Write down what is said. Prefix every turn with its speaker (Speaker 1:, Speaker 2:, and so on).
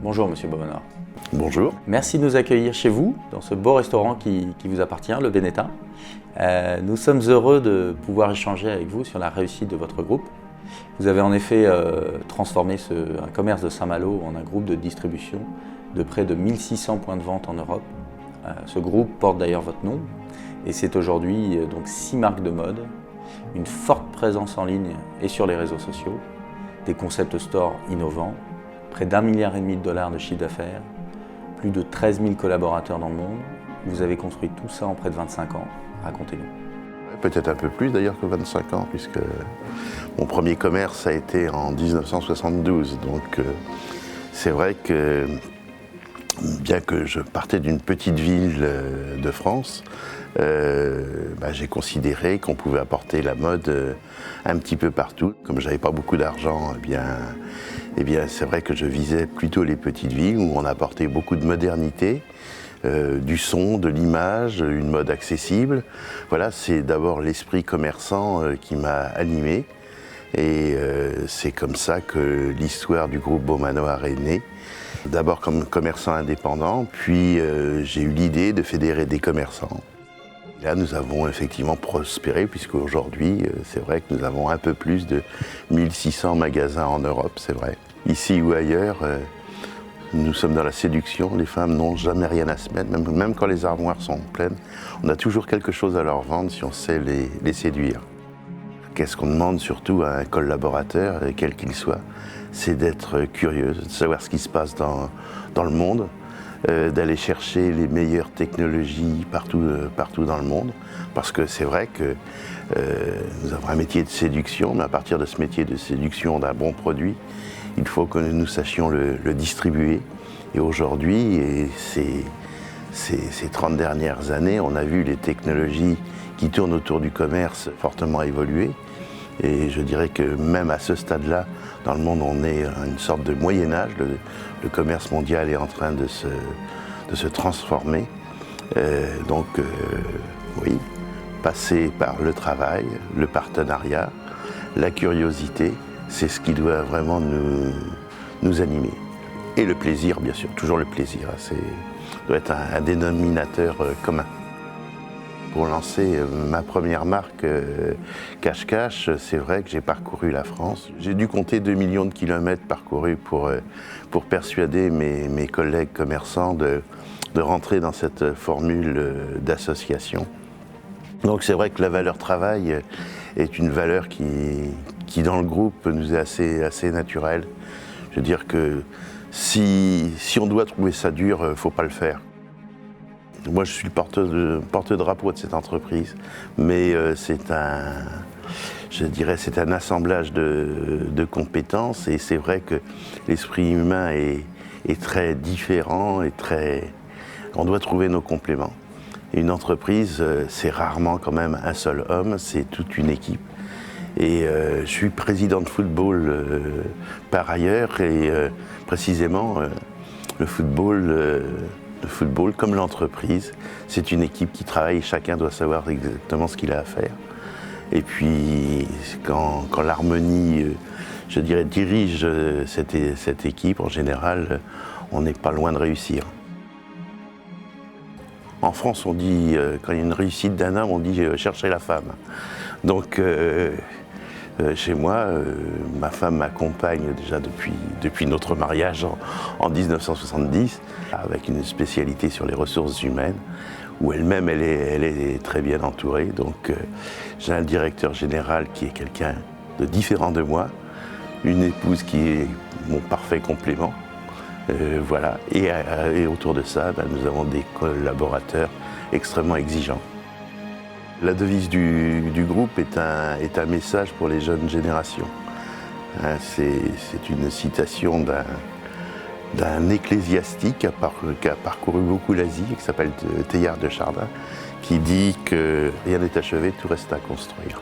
Speaker 1: Bonjour Monsieur Beaumenard.
Speaker 2: Bonjour.
Speaker 1: Merci de nous accueillir chez vous, dans ce beau restaurant qui vous appartient, le Benetta. Nous sommes heureux de pouvoir échanger avec vous sur la réussite de votre groupe. Vous avez en effet transformé un commerce de Saint-Malo en un groupe de distribution de près de 1600 points de vente en Europe. Ce groupe porte d'ailleurs votre nom et c'est aujourd'hui donc 6 marques de mode, une forte présence en ligne et sur les réseaux sociaux, des concept stores innovants, près d'1,5 milliard de chiffre d'affaires, plus de 13 000 collaborateurs dans le monde. Vous avez construit tout ça en près de 25 ans. Racontez-nous.
Speaker 2: Peut-être un peu plus d'ailleurs que 25 ans, puisque mon premier commerce a été en 1972. Donc c'est vrai que bien que je partais d'une petite ville de France, j'ai considéré qu'on pouvait apporter la mode un petit peu partout. Comme je n'avais pas beaucoup d'argent, eh bien c'est vrai que je visais plutôt les petites villes où on apportait beaucoup de modernité, du son, de l'image, une mode accessible. Voilà, c'est d'abord l'esprit commerçant qui m'a animé. Et c'est comme ça que l'histoire du groupe Beaumanoir est née. D'abord comme commerçant indépendant, puis j'ai eu l'idée de fédérer des commerçants. Là, nous avons effectivement prospéré, puisque aujourd'hui, c'est vrai que nous avons un peu plus de 1600 magasins en Europe, c'est vrai. Ici ou ailleurs, nous sommes dans la séduction. Les femmes n'ont jamais rien à se mettre, même quand les armoires sont pleines. On a toujours quelque chose à leur vendre si on sait les séduire. Qu'est-ce qu'on demande surtout à un collaborateur, quel qu'il soit? C'est d'être curieux, de savoir ce qui se passe dans le monde, d'aller chercher les meilleures technologies partout dans le monde. Parce que c'est vrai que nous avons un métier de séduction, mais à partir de ce métier de séduction d'un bon produit, il faut que nous sachions le distribuer. Et aujourd'hui, et ces 30 dernières années, on a vu les technologies qui tournent autour du commerce fortement évoluer. Et je dirais que même à ce stade-là, dans le monde, on est à une sorte de Moyen-Âge. Le commerce mondial est en train de se transformer. Oui, passer par le travail, le partenariat, la curiosité, c'est ce qui doit vraiment nous animer. Et le plaisir, bien sûr, toujours le plaisir. Ça doit être un dénominateur commun. Pour lancer ma première marque Cache Cache, c'est vrai que j'ai parcouru la France. J'ai dû compter 2 millions de kilomètres parcourus pour persuader mes collègues commerçants de rentrer dans cette formule d'association. Donc c'est vrai que la valeur travail est une valeur qui dans le groupe nous est assez naturelle. Je veux dire que si on doit trouver ça dur, il ne faut pas le faire. Moi, je suis le porte-drapeau de cette entreprise, mais c'est un assemblage de compétences et c'est vrai que l'esprit humain est très différent et on doit trouver nos compléments. Une entreprise, c'est rarement quand même un seul homme, c'est toute une équipe. Et je suis président de football par ailleurs et précisément le football, comme l'entreprise, c'est une équipe qui travaille et chacun doit savoir exactement ce qu'il a à faire. Et puis, quand l'harmonie, je dirais, dirige cette équipe, en général, on n'est pas loin de réussir. En France, on dit, quand il y a une réussite d'un homme, on dit chercher la femme. Donc, chez moi, ma femme m'accompagne déjà depuis notre mariage en 1970, avec une spécialité sur les ressources humaines, où elle-même elle est très bien entourée. Donc j'ai un directeur général qui est quelqu'un de différent de moi, une épouse qui est mon parfait complément. Voilà. Et autour de ça, nous avons des collaborateurs extrêmement exigeants. La devise du groupe est un message pour les jeunes générations. C'est une citation d'un ecclésiastique qui a parcouru beaucoup l'Asie, qui s'appelle Teilhard de Chardin, qui dit que rien n'est achevé, tout reste à construire.